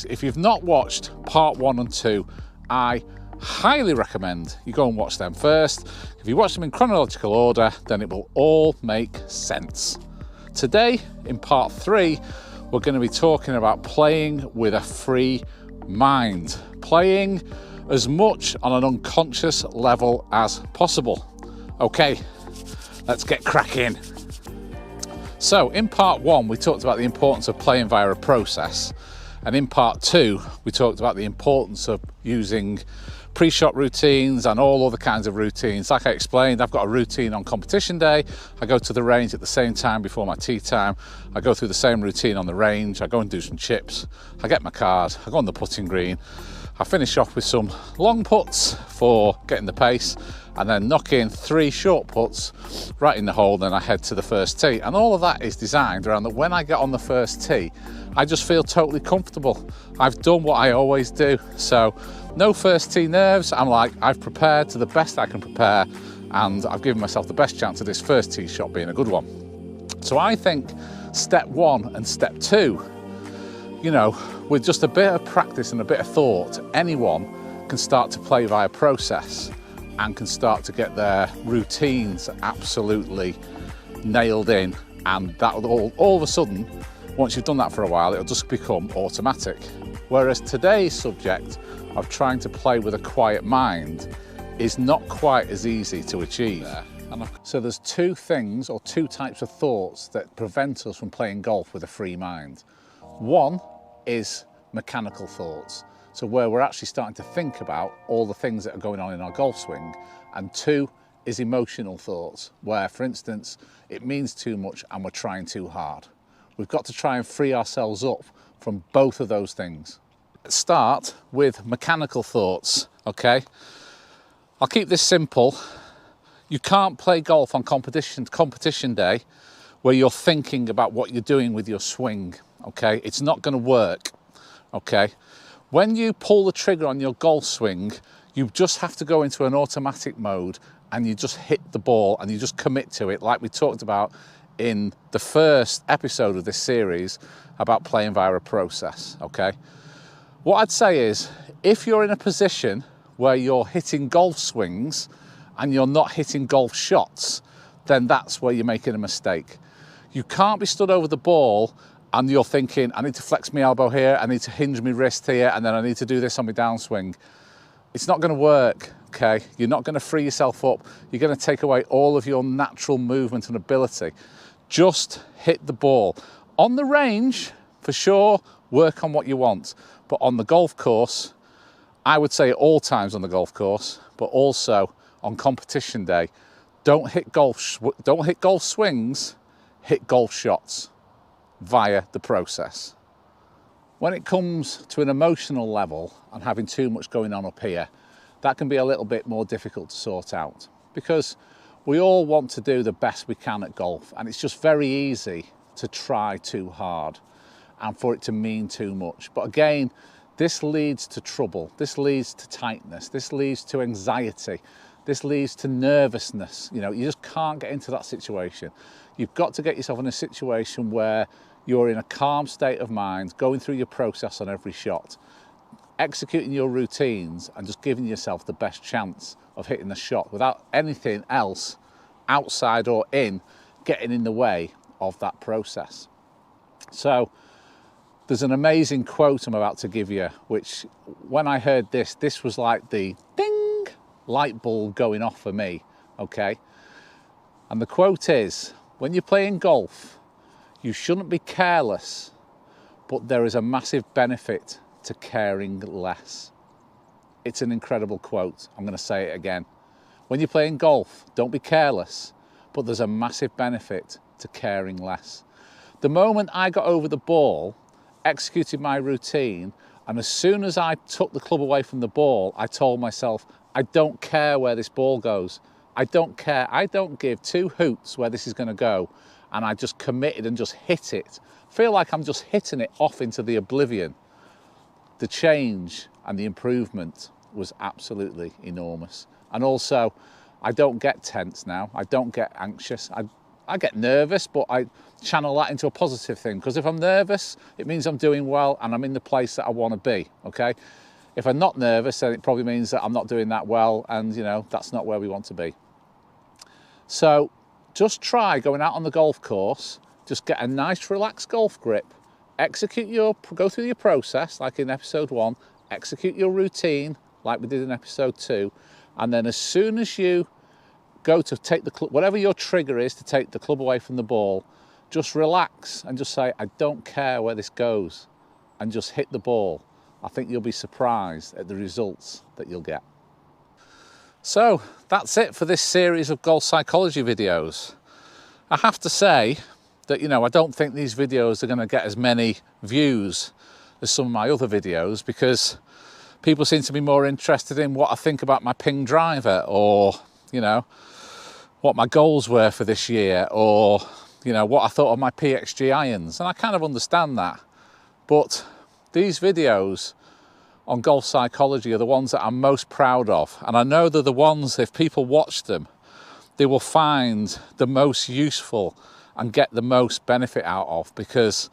If you've not watched part 1 and 2, I highly recommend you go and watch them first. If you watch them in chronological order, then it will all make sense. Today, in part 3, we're going to be talking about playing with a free mind, playing as much on an unconscious level as possible. Okay, let's get cracking. So in part 1, we talked about the importance of playing via a process. And in part 2, we talked about the importance of using pre-shot routines and all other kinds of routines. Like I explained, I've got a routine on competition day. I go to the range at the same time before my tee time. I go through the same routine on the range. I go and do some chips. I get my card. I go on the putting green. I finish off with some long putts for getting the pace, and then knock in 3 short putts right in the hole. Then I head to the first tee, and all of that is designed around that when I get on the first tee, I just feel totally comfortable. I've done what I always do, so no first tee nerves. I'm like, I've prepared to the best I can prepare, and I've given myself the best chance of this first tee shot being a good one. So I think step 1 and step 2, you know, with just a bit of practice and a bit of thought, anyone can start to play via process and can start to get their routines absolutely nailed in, and that will all of a sudden, once you've done that for a while, it'll just become automatic. Whereas today's subject of trying to play with a quiet mind is not quite as easy to achieve. So there's 2 things or 2 types of thoughts that prevent us from playing golf with a free mind. One is mechanical thoughts, so where we're actually starting to think about all the things that are going on in our golf swing. And 2 is emotional thoughts, where, for instance, it means too much and we're trying too hard. We've got to try and free ourselves up from both of those things. Let's start with mechanical thoughts, okay? I'll keep this simple. You can't play golf on competition day where you're thinking about what you're doing with your swing, okay? It's not going to work, okay? When you pull the trigger on your golf swing, you just have to go into an automatic mode and you just hit the ball and you just commit to it, like we talked about in the first episode of this series about playing via a process, okay? What I'd say is, if you're in a position where you're hitting golf swings and you're not hitting golf shots, then that's where you're making a mistake. You can't be stood over the ball and you're thinking, I need to flex my elbow here, I need to hinge my wrist here, and then I need to do this on my downswing. It's not going to work, okay? You're not going to free yourself up. You're going to take away all of your natural movement and ability. Just hit the ball. On the range, for sure, work on what you want. But on the golf course, I would say at all times on the golf course, but also on competition day, don't hit golf swings, hit golf shots via the process. When it comes to an emotional level and having too much going on up here, that can be a little bit more difficult to sort out, because we all want to do the best we can at golf, and it's just very easy to try too hard and for it to mean too much. But again, this leads to trouble, this leads to tightness, this leads to anxiety, this leads to nervousness. You know, you just can't get into that situation. You've got to get yourself in a situation where you're in a calm state of mind, going through your process on every shot, executing your routines and just giving yourself the best chance of hitting the shot without anything else outside or in getting in the way of that process. So there's an amazing quote I'm about to give you, which when I heard this was like the ding light bulb going off for me, okay? And the quote is, when you're playing golf, you shouldn't be careless, but there is a massive benefit to caring less. It's an incredible quote. I'm going to say it again. When you're playing golf, don't be careless, but there's a massive benefit to caring less. The moment I got over the ball, executed my routine, and as soon as I took the club away from the ball, I told myself, I don't care where this ball goes. I don't care. I don't give 2 hoots where this is going to go. And I just committed and just hit it. Feel like I'm just hitting it off into the oblivion. The change and the improvement was absolutely enormous. And also, I don't get tense now. I don't get anxious. I get nervous, but I channel that into a positive thing, because if I'm nervous, it means I'm doing well and I'm in the place that I want to be, okay? If I'm not nervous, then it probably means that I'm not doing that well, and you know, that's not where we want to be. So just try going out on the golf course, just get a nice relaxed golf grip, go through your process like in episode 1, execute your routine like we did in episode 2, and then as soon as you go to take the club, whatever your trigger is to take the club away from the ball, just relax and just say, I don't care where this goes, and just hit the ball. I think you'll be surprised at the results that you'll get. So that's it for this series of golf psychology videos. I have to say that, you know, I don't think these videos are going to get as many views as some of my other videos, because people seem to be more interested in what I think about my ping driver, or, you know, what my goals were for this year, or, you know, what I thought of my PXG irons. And I kind of understand that. But these videos on golf psychology are the ones that I'm most proud of. And I know they're the ones, if people watch them, they will find the most useful and get the most benefit out of, because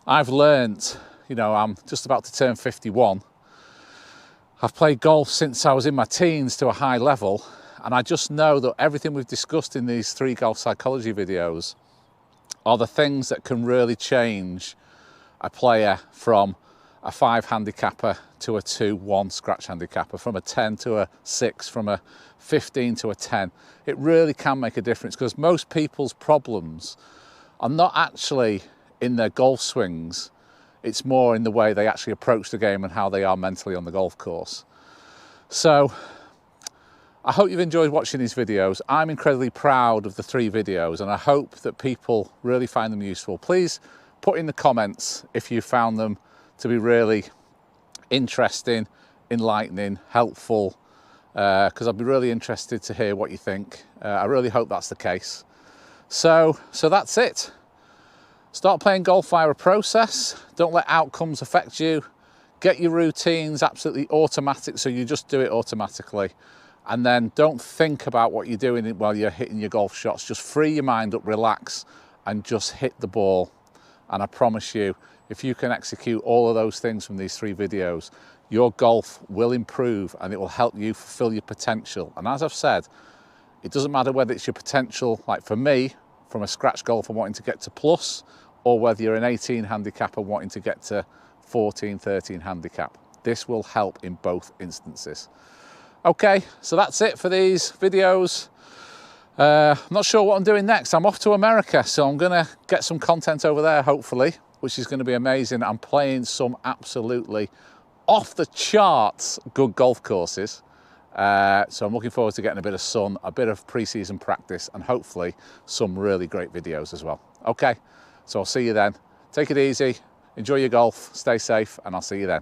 I've learnt, you know, I'm just about to turn 51. I've played golf since I was in my teens to a high level, and I just know that everything we've discussed in these 3 golf psychology videos are the things that can really change a player from a 5 handicapper to a 2-1 scratch handicapper, from a 10 to a 6, from a 15 to a 10. It really can make a difference, because most people's problems are not actually in their golf swings. It's more in the way they actually approach the game and how they are mentally on the golf course. So I hope you've enjoyed watching these videos. I'm incredibly proud of the 3 videos, and I hope that people really find them useful. Please put in the comments if you found them to be really interesting, enlightening, helpful, because I'd be really interested to hear what you think. I really hope that's the case. So that's it. Start playing golf via a process. Don't let outcomes affect you. Get your routines absolutely automatic, so you just do it automatically. And then don't think about what you're doing while you're hitting your golf shots. Just free your mind up, relax, and just hit the ball. And I promise you, if you can execute all of those things from these 3 videos, your golf will improve and it will help you fulfill your potential. And as I've said, it doesn't matter whether it's your potential, like for me, from a scratch golfer wanting to get to plus, or whether you're an 18 handicapper wanting to get to 14, 13 handicap. This will help in both instances. Okay, so that's it for these videos. I'm not sure what I'm doing next. I'm off to America, so I'm gonna get some content over there, hopefully, which is gonna be amazing. I'm playing some absolutely off the charts good golf courses. So I'm looking forward to getting a bit of sun, a bit of pre-season practice, and hopefully some really great videos as well. Okay, so I'll see you then. Take it easy, enjoy your golf, stay safe, and I'll see you then.